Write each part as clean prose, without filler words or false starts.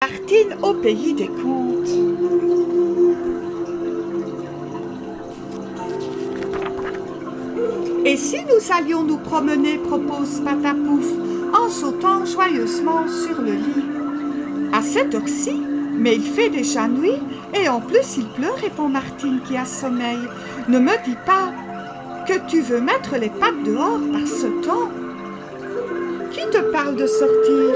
Martine au pays des contes. Et si nous allions nous promener, propose Patapouf, en sautant joyeusement sur le lit. À cette heure-ci, mais il fait déjà nuit, et en plus il pleut, répond Martine qui a sommeil. Ne me dis pas que tu veux mettre les pattes dehors par ce temps. Qui te parle de sortir?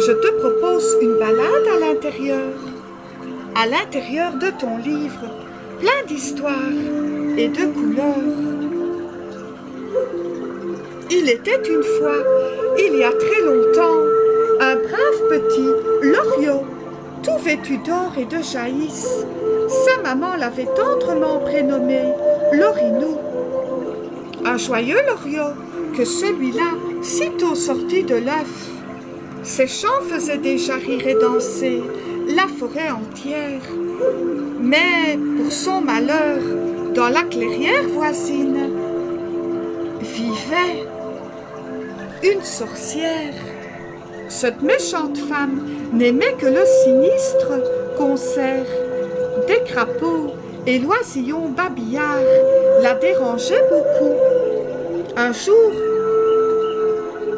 Je te propose une balade à l'intérieur de ton livre, plein d'histoires et de couleurs. Il était une fois, il y a très longtemps, un brave petit Loriot, tout vêtu d'or et de jaïs. Sa maman l'avait tendrement prénommé Lorinou. Un joyeux Loriot que celui-là, sitôt sorti de l'œuf. Ses chants faisaient déjà rire et danser la forêt entière. Mais pour son malheur, dans la clairière voisine, vivait une sorcière. Cette méchante femme n'aimait que le sinistre concert des crapauds et l'oisillon babillard la dérangeait beaucoup. Un jour,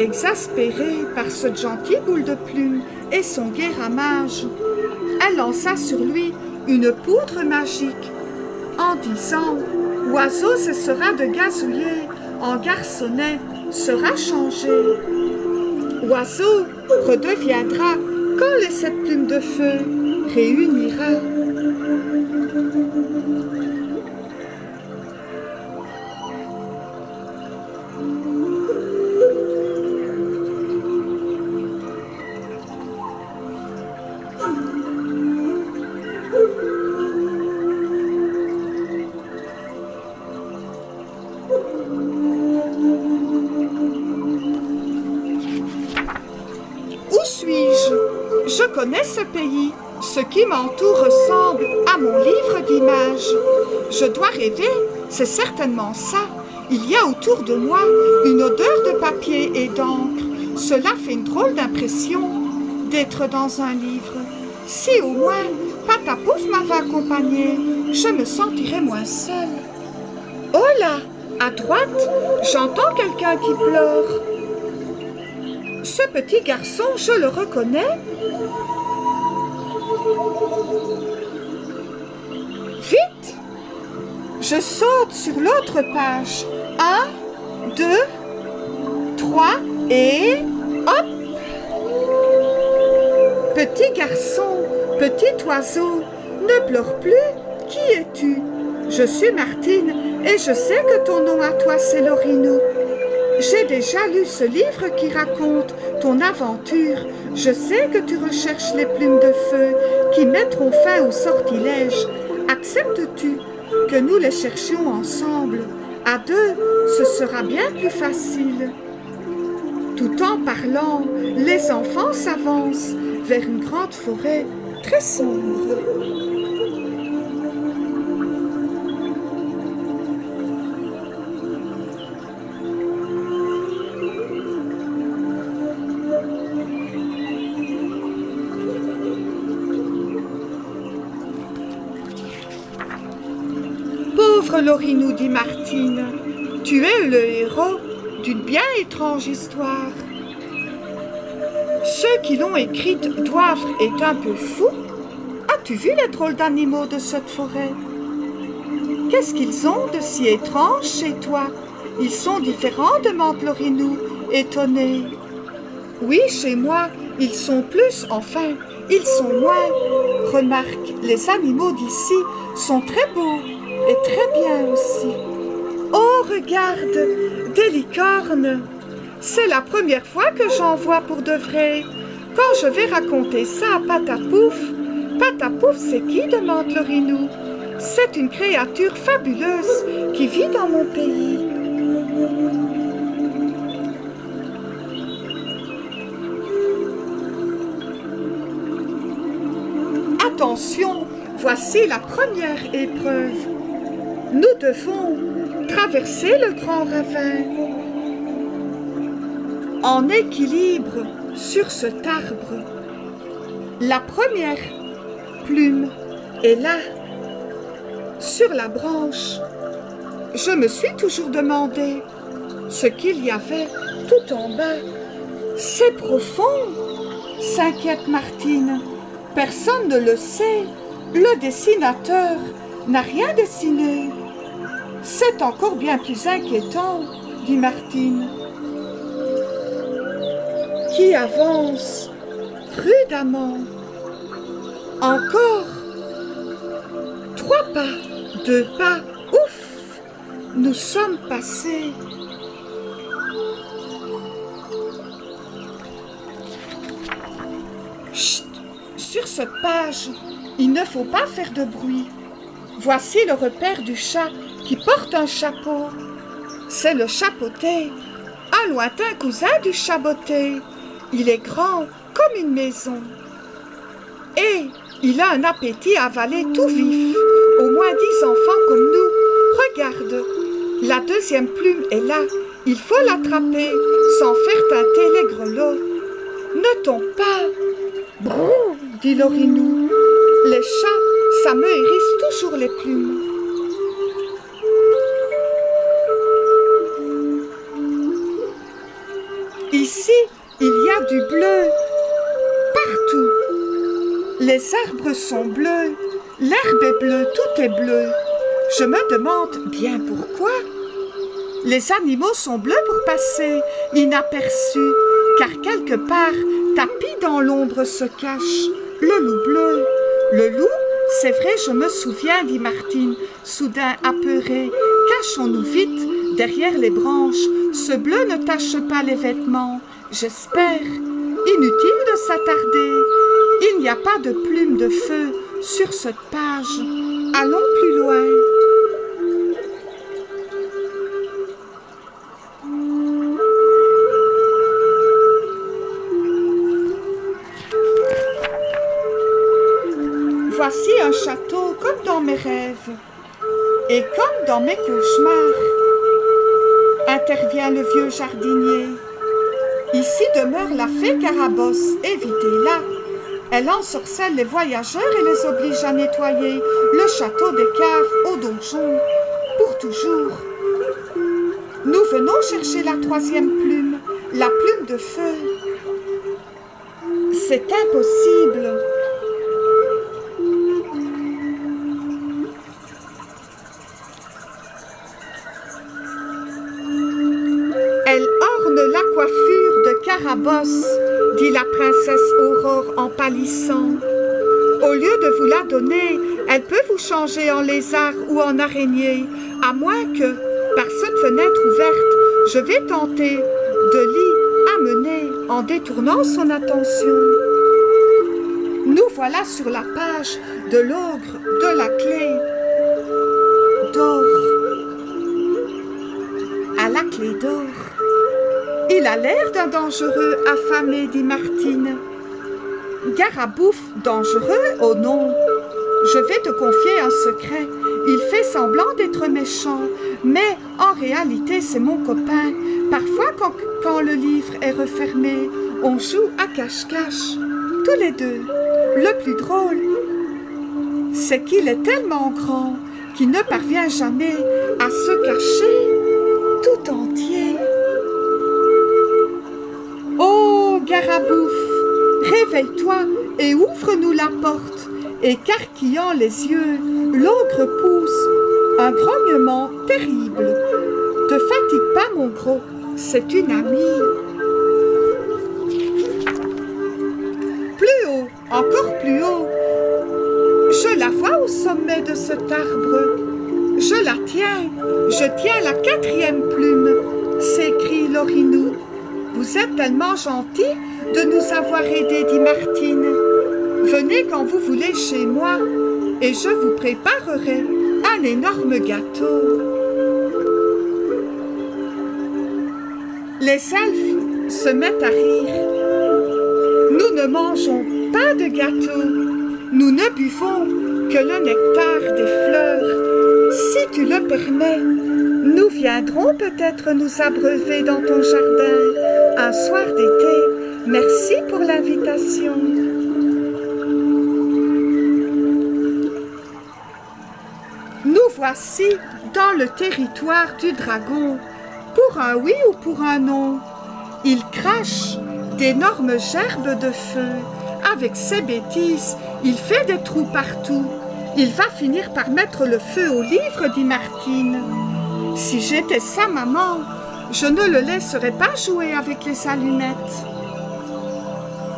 exaspérée par cette gentille boule de plume et son gai ramage, elle lança sur lui une poudre magique en disant « Oiseau cessera de gazouiller, en garçonnet sera changé. Oiseau redeviendra quand les 7 plumes de feu réunira. » Où suis-je? Je connais ce pays. Ce qui m'entoure ressemble à mon livre d'images. Je dois rêver, c'est certainement ça. Il y a autour de moi une odeur de papier et d'encre. Cela fait une drôle d'impression d'être dans un livre. Si au moins Patapouf m'avait accompagnée, je me sentirais moins seule. Oh là, à droite, j'entends quelqu'un qui pleure. Ce petit garçon, je le reconnais. Vite! Je saute sur l'autre page. 1, 2, 3 et hop! Petit garçon, petit oiseau, ne pleure plus. Qui es-tu? Je suis Martine et je sais que ton nom à toi c'est Lorinou. J'ai déjà lu ce livre qui raconte ton aventure. Je sais que tu recherches les plumes de feu qui mettront fin au sortilège. Acceptes-tu que nous les cherchions ensemble? À deux, ce sera bien plus facile. Tout en parlant, les enfants s'avancent vers une grande forêt très sombre. Pauvre Lorinou, dit Martine, tu es le héros d'une bien étrange histoire. Ceux qui l'ont écrite doivent être un peu fous. As-tu vu les drôles d'animaux de cette forêt? Qu'est-ce qu'ils ont de si étrange chez toi? Ils sont différents, demande Lorinou, étonnée. Oui, chez moi, ils sont plus, enfin, ils sont moins. Remarque, les animaux d'ici sont très beaux et très bien aussi. Oh, regarde, des licornes! C'est la première fois que j'en vois pour de vrai. Quand je vais raconter ça à Patapouf, Patapouf, c'est qui? Demande Lorinou. C'est une créature fabuleuse qui vit dans mon pays. Attention, voici la première épreuve. Nous devons traverser le grand ravin. En équilibre sur cet arbre. La première plume est là, sur la branche. Je me suis toujours demandé ce qu'il y avait tout en bas. C'est profond, s'inquiète Martine. Personne ne le sait. Le dessinateur n'a rien dessiné. C'est encore bien plus inquiétant, dit Martine, qui avance prudemment. Encore 3 pas, 2 pas, ouf, nous sommes passés. Chut, sur cette page, il ne faut pas faire de bruit. Voici le repère du chat qui porte un chapeau. C'est le chapeauté, un lointain cousin du chaboté. Il est grand comme une maison. Et il a un appétit à avaler tout vif. Au moins 10 enfants comme nous. Regarde, la deuxième plume est là. Il faut l'attraper sans faire teinter les grelots. Ne tombe pas. Brrr, dit Lorinou. Les chats, ça me hérisse toujours les plumes. Ici, il y a du bleu partout. Les arbres sont bleus, l'herbe est bleue, tout est bleu. Je me demande bien pourquoi. Les animaux sont bleus pour passer inaperçus, car quelque part, tapis dans l'ombre se cache le loup bleu. Le loup, c'est vrai, je me souviens, dit Martine, soudain apeurée. Cachons-nous vite derrière les branches. Ce bleu ne tache pas les vêtements, j'espère. Inutile de s'attarder. Il n'y a pas de plume de feu sur cette page. Allons plus loin. Voici un château comme dans mes rêves et comme dans mes cauchemars. Intervient le vieux jardinier. Ici demeure la fée Carabosse, évitez-la. Elle ensorcelle les voyageurs et les oblige à nettoyer le château des caves au donjon, pour toujours. Nous venons chercher la troisième plume, la plume de feu. C'est impossible. Elle orne la coiffure de Carabosse, dit la princesse Aurore en pâlissant. Au lieu de vous la donner, elle peut vous changer en lézard ou en araignée, à moins que, par cette fenêtre ouverte, je vais tenter de l'y amener en détournant son attention. Nous voilà sur la page de l'ogre de la clé d'or. À la clé d'or. Il a l'air d'un dangereux affamé, dit Martine. Garabouf, dangereux? Oh non! Je vais te confier un secret. Il fait semblant d'être méchant, mais en réalité, c'est mon copain. Parfois, quand le livre est refermé, on joue à cache-cache, tous les deux. Le plus drôle, c'est qu'il est tellement grand qu'il ne parvient jamais à se cacher tout entier. Oh, Garabouf, réveille-toi et ouvre-nous la porte. Écarquillant les yeux, l'ogre pousse un grognement terrible. Te fatigue pas, mon gros, c'est une amie. Plus haut, encore plus haut. Je la vois au sommet de cet arbre. Je la tiens, je tiens la quatrième plume, s'écrie Lorinou. Vous êtes tellement gentil de nous avoir aidés, dit Martine. Venez quand vous voulez chez moi et je vous préparerai un énorme gâteau. Les elfes se mettent à rire. Nous ne mangeons pas de gâteau, nous ne buvons que le nectar des fleurs. Si tu le permets, nous viendrons peut-être nous abreuver dans ton jardin un soir d'été. Merci pour l'invitation. voici dans le territoire du dragon, pour un oui ou pour un non. Il crache d'énormes gerbes de feu. Avec ses bêtises, il fait des trous partout. Il va finir par mettre le feu au livre, dit Martine. Si j'étais sa maman, je ne le laisserais pas jouer avec les allumettes.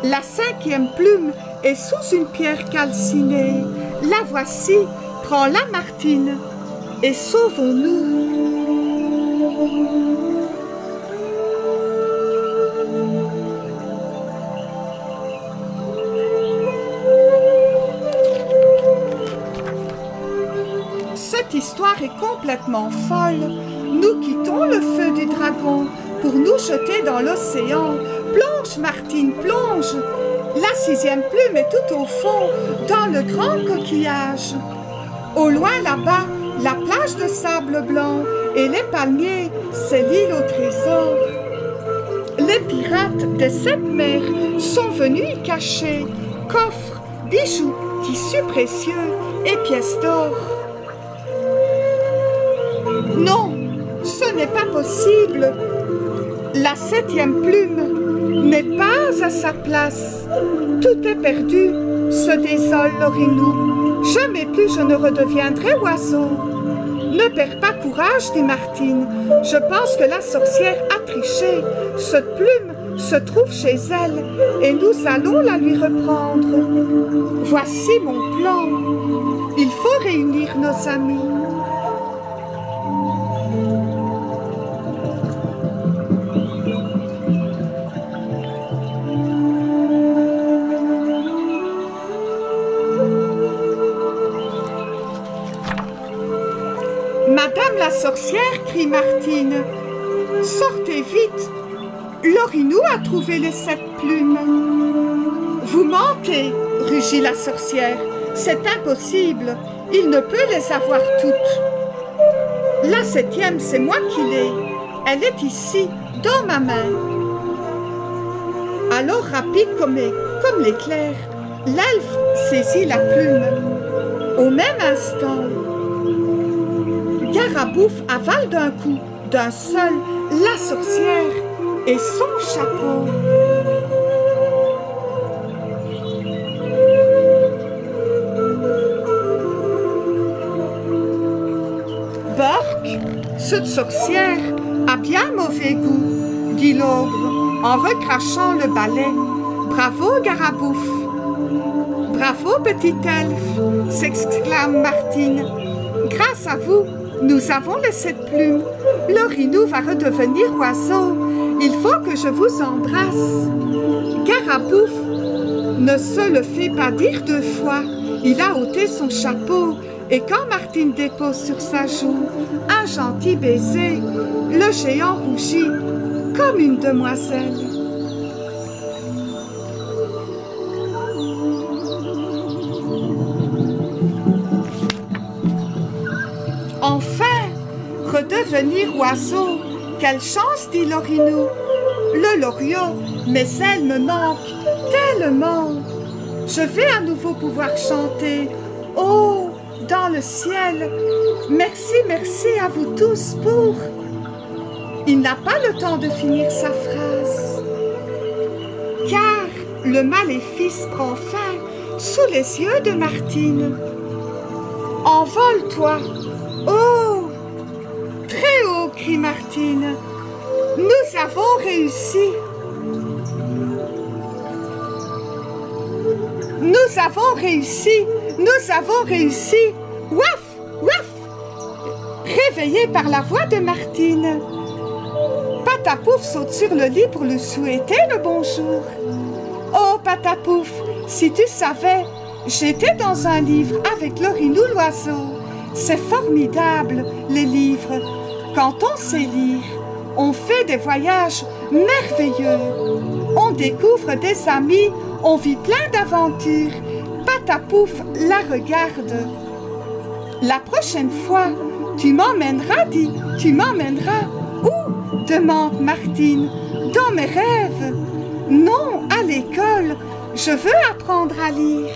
La 5e plume est sous une pierre calcinée. La voici, prends-la Martine, et sauvons-nous. Cette histoire est complètement folle. Nous quittons le feu du dragon pour nous jeter dans l'océan. Plonge, Martine, plonge. La 6e plume est tout au fond, dans le grand coquillage. Au loin là-bas, la plage de sable blanc et les palmiers, c'est l'île au trésor. Les pirates des 7 mers sont venus y cacher coffres, bijoux, tissus précieux et pièces d'or. Non, ce n'est pas possible. La 7e plume n'est pas à sa place. Tout est perdu, se désole l'Orinou. Jamais plus je ne redeviendrai oiseau. Ne perds pas courage, dit Martine. Je pense que la sorcière a triché. Cette plume se trouve chez elle et nous allons la lui reprendre. Voici mon plan. Il faut réunir nos amis. Madame la sorcière, crie Martine, sortez vite, l'Orinou a trouvé les 7 plumes. Vous mentez, rugit la sorcière, c'est impossible, il ne peut les avoir toutes. La 7e, c'est moi qui l'ai, elle est ici, dans ma main. Alors rapide comme l'éclair, l'elfe saisit la plume. Au même instant, Garabouf avale d'un coup, d'un seul, la sorcière et son chapeau. Bork, cette sorcière a bien mauvais goût, dit l'ogre en recrachant le balai. Bravo, Garabouf. Bravo, petit elfe, s'exclame Martine. Grâce à vous, nous avons les 7 plumes. L'Orinou va redevenir oiseau. Il faut que je vous embrasse. Garabouf ne se le fait pas dire 2 fois. Il a ôté son chapeau et quand Martine dépose sur sa joue un gentil baiser, le géant rougit comme une demoiselle. Enfin, redevenir oiseau, quelle chance, dit l'Orinou. Le loriot, mes ailes me manquent tellement. Je vais à nouveau pouvoir chanter. Oh, dans le ciel, merci, merci à vous tous pour... Il n'a pas le temps de finir sa phrase, car le maléfice prend fin sous les yeux de Martine. Envole-toi, oh, très haut, crie Martine. Nous avons réussi. Nous avons réussi. Nous avons réussi. Ouaf, ouaf. Réveillé par la voix de Martine, Patapouf saute sur le lit pour lui souhaiter le bonjour. Oh, Patapouf, si tu savais, j'étais dans un livre avec l'Orinou l'oiseau. C'est formidable, les livres. Quand on sait lire, on fait des voyages merveilleux. On découvre des amis, on vit plein d'aventures. Patapouf la regarde. La prochaine fois, tu m'emmèneras, dit, tu m'emmèneras. Où? Demande Martine. Dans mes rêves. Non, à l'école. Je veux apprendre à lire.